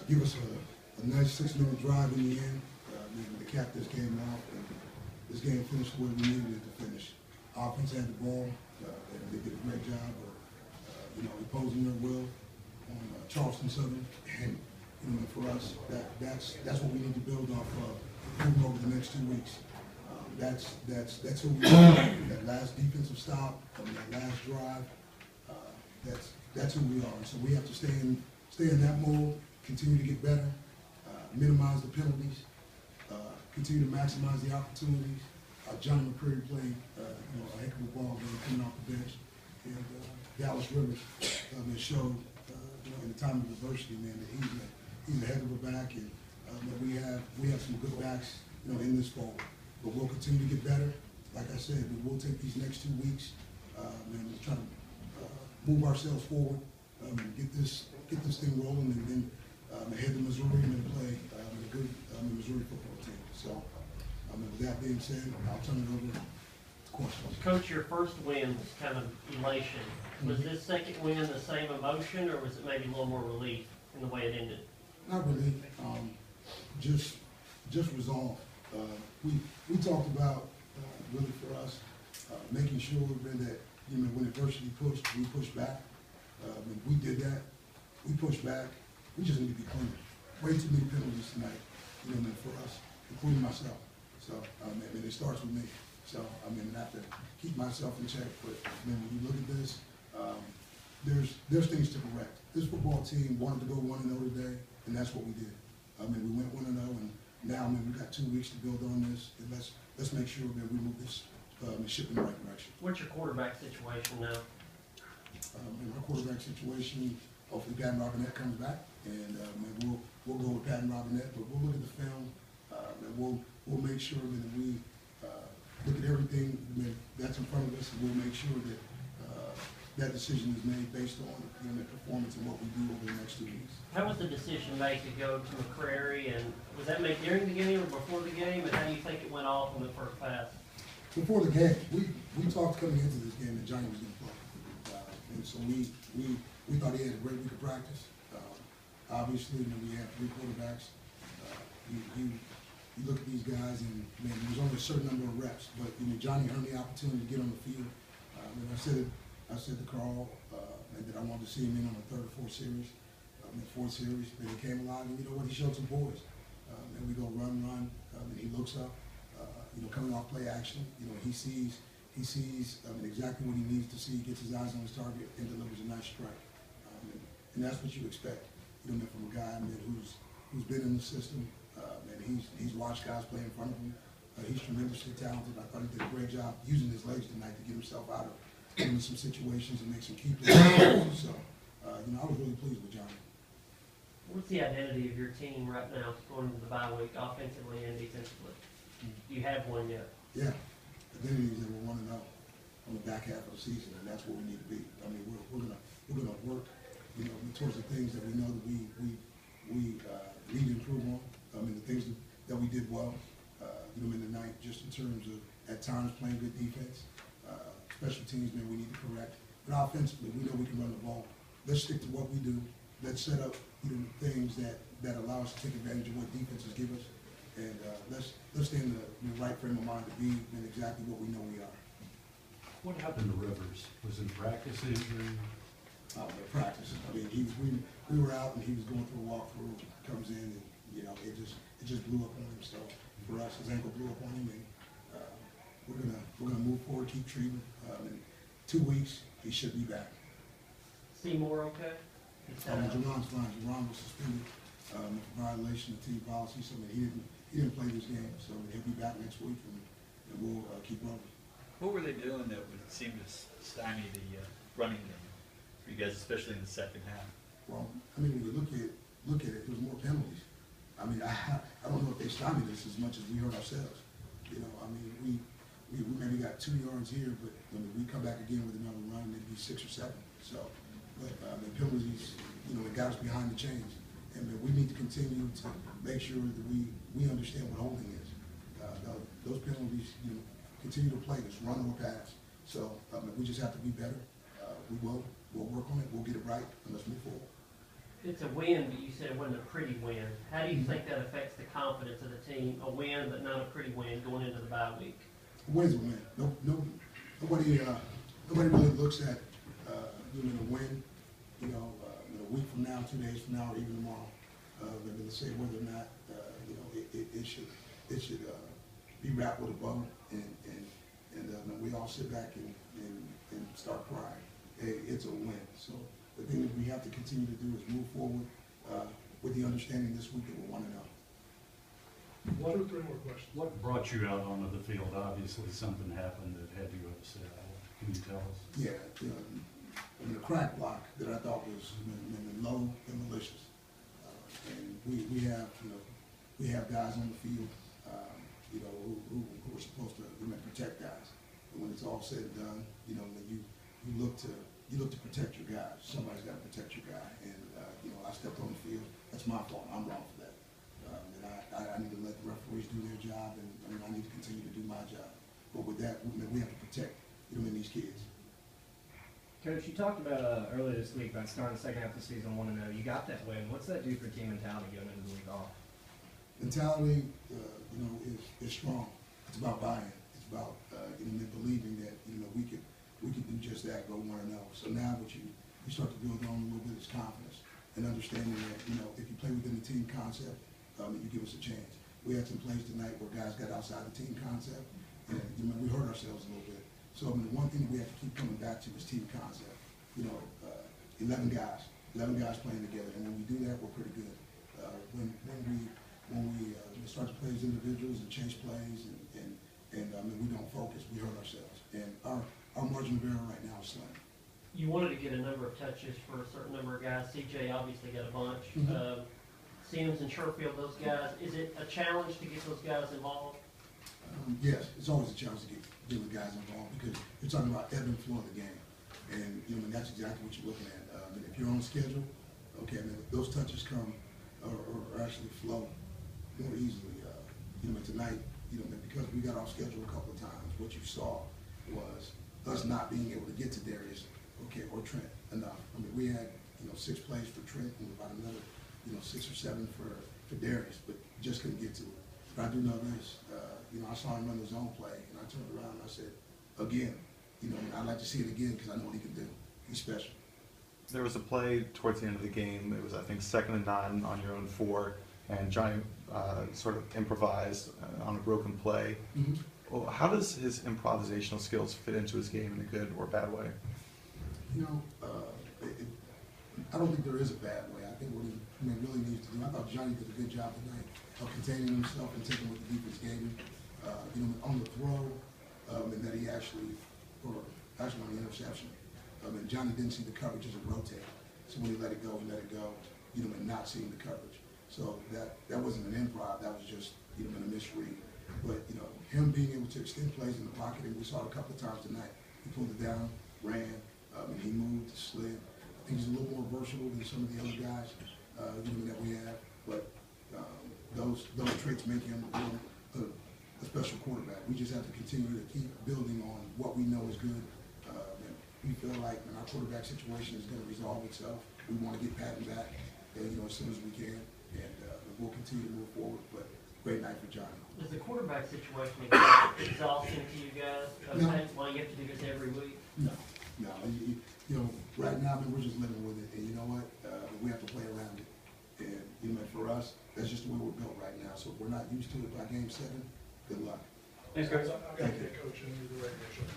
give us a nice 6-minute drive in the end, to cap this game off. And this game finished where we needed it to finish. Offense had the ball. They did a great job of, imposing their will on Charleston Southern. And, for us, that's what we need to build off of moving over the next 2 weeks. That's who we are. That last defensive stop, that last drive, that's who we are. And so we have to stay in that mold, continue to get better, minimize the penalties, continue to maximize the opportunities. Johnny McCreary played a heck of a ball game coming off the bench, and Dallas Rivers has showed in the time of adversity, man, that he's a heck of a back, and we have some good backs in this fold. But we'll continue to get better. Like I said, we'll take these next 2 weeks and we'll try to move ourselves forward and get this thing rolling, and then head to Missouri and then play a good Missouri football team. So, with that being said, I'll turn it over to questions. Coach, your first win was kind of elation. Was this second win the same emotion, or was it maybe a little more relief in the way it ended? Not relief, just resolve. We talked about really for us making sure that when adversity pushed, we pushed back. When we did that, we pushed back. We just need to be clean. Way too many penalties tonight, for us, including myself. So, it starts with me. So, I have to keep myself in check. But when you look at this, there's things to correct. This football team wanted to go 1-0 today, and that's what we did. We went 1-0, and now, we've got 2 weeks to build on this, and let's make sure that we move this ship in the right direction. What's your quarterback situation now? In our quarterback situation, hopefully Patton Robinette comes back, and we'll go with Patton Robinette, but we'll look at the film, and we'll make sure that we look at everything that's in front of us, and we'll make sure that that decision is made based on the performance and what we do over the next 2 weeks. How was the decision made to go to McCrary, and was that made during the game or before the game, and how do you think it went off in the first pass? Before the game, we talked coming into this game that Johnny was going to play, and so we thought he had a great week of practice. Obviously, we have 3 quarterbacks. You look at these guys, and there's only a certain number of reps, but Johnny earned the opportunity to get on the field. And I said to Carl that I wanted to see him in on the 3rd or 4th series. The 4th series, then he came alive, and he showed some poise. And we go run, and he looks up, coming off play action. He sees exactly what he needs to see. He gets his eyes on his target and delivers a nice strike. And that's what you expect, from a guy who's been in the system, and he's watched guys play in front of him. He's tremendously talented. I thought he did a great job using his legs tonight to get himself out of some situations and make some key plays. So, I was really pleased with Johnny. What's the identity of your team right now going into the bye week, offensively and defensively? Do you have one yet? Yeah, identity is that we're 1-0 on the back half of the season, and that's what we need to be. We're gonna work, towards the things that we know that we need to improve on. The things that we did well, in the night, just in terms of at times playing good defense. Special teams, we need to correct. But offensively, we know we can run the ball. Let's stick to what we do. Let's set up things that allow us to take advantage of what defenses give us. And let's stay in the right frame of mind to be in exactly what we know we are. What happened to Rivers? Was it practice injury? Practice. We were out and he was going through a walkthrough. Comes in and it just blew up on him. So for us, his ankle blew up on him, and we're gonna move forward, keep treatment. In 2 weeks, he should be back. Seymour, okay? Jerron's fine. Jerron was suspended for violation of team policy, so he didn't play this game. So he'll be back next week, and we'll keep rolling. What were they doing that would seem to stymie the running game for you guys, especially in the second half? Well, when you look at it, there was more penalties. I don't know if they stymied us as much as we hurt ourselves. We maybe got 2 yards here, but when we come back again with another run, maybe 6 or 7. So, but the penalties, it got us behind the chains, and we need to continue to make sure that we understand what holding is. Those penalties, continue to play this run or pass. So we just have to be better. We'll work on it. We'll get it right, and let's move forward. It's a win, but you said it wasn't a pretty win. How do you think that affects the confidence of the team? A win, but not a pretty win going into the bye week. A win's a win. Nobody really looks at doing a win. A week from now, 2 days from now, or even tomorrow, they're going to say whether or not it should be wrapped with a bow, and we all sit back and start crying. It's a win. So the thing that we have to continue to do is move forward with the understanding this week that we're 1-0. 1 or 3 more questions. What brought you out onto the field? Obviously, something happened that had you upset. Can you tell us? Yeah, the crack block that I thought was low and malicious. And we have guys on the field, who are supposed to protect guys. And when it's all said and done, when you look to protect your guys. Somebody's got to protect your guy. And I stepped on the field. That's my fault. I'm wrong for that. And I need to let the referees do their job, and I need to continue to do my job. But with that, we have to protect these kids. Coach, you talked about earlier this week about starting the second half of the season 1-0. You got that win. What's that do for team mentality going into the week off? Mentality, is strong. It's about buy-in. It's about believing that we could do just that, go 1-0. So now what you start to build on a little bit is confidence and understanding that if you play within the team concept, you give us a chance. We had some plays tonight where guys got outside the team concept, and we hurt ourselves a little bit. So the one thing that we have to keep coming back to is team concept. 11 guys playing together, and when we do that, we're pretty good. When we start to play as individuals and chase plays, and we don't focus, we hurt ourselves. And our margin of error right now is slim. You wanted to get a number of touches for a certain number of guys. CJ obviously got a bunch. Mm-hmm. Sims and Sherfield, those guys. Is it a challenge to get those guys involved? Yes, it's always a challenge to get the guys involved because you're talking about ebb and flow of the game, and that's exactly what you're looking at. And if you're on schedule, okay, those touches come or actually flow more easily. Tonight, because we got off schedule a couple of times, what you saw was us not being able to get to Darius, or Trent enough. We had 6 plays for Trent and about another 6 or 7 for Darius, but just couldn't get to it. But I do know this. I saw him run his own play, and I turned around and I said, again, I'd like to see it again because I know what he can do. He's special. There was a play towards the end of the game. It was, I think, 2nd and 9 on your own 4, and Johnny sort of improvised on a broken play. Mm-hmm. Well, how does his improvisational skills fit into his game in a good or bad way? I don't think there is a bad way. I think what he really needs to do, I thought Johnny did a good job tonight of containing himself and taking what the defense gave him. On the throw, and that he actually on the interception. And Johnny didn't see the coverage as it rotated. So when he let it go, and not seeing the coverage. So that wasn't an improv, that was just, a misread. But, him being able to extend plays in the pocket, and we saw it a couple of times tonight. He pulled it down, ran, and he moved, slid. I think he's a little more versatile than some of the other guys, that we have. But those traits make him a special quarterback. We just have to continue to keep building on what we know is good. And we feel like our quarterback situation is going to resolve itself. We want to get Patton back, as soon as we can, and we'll continue to move forward. But great night for Johnny. Is the quarterback situation exhausting to you guys? No. Why you have to do this every week? No. Right now, we're just living with it, and you know what? We have to play around it. And for us, that's just the way we're built right now. So if we're not used to it by game 7, good luck. Thanks, guys. I got to get coach into the regular show.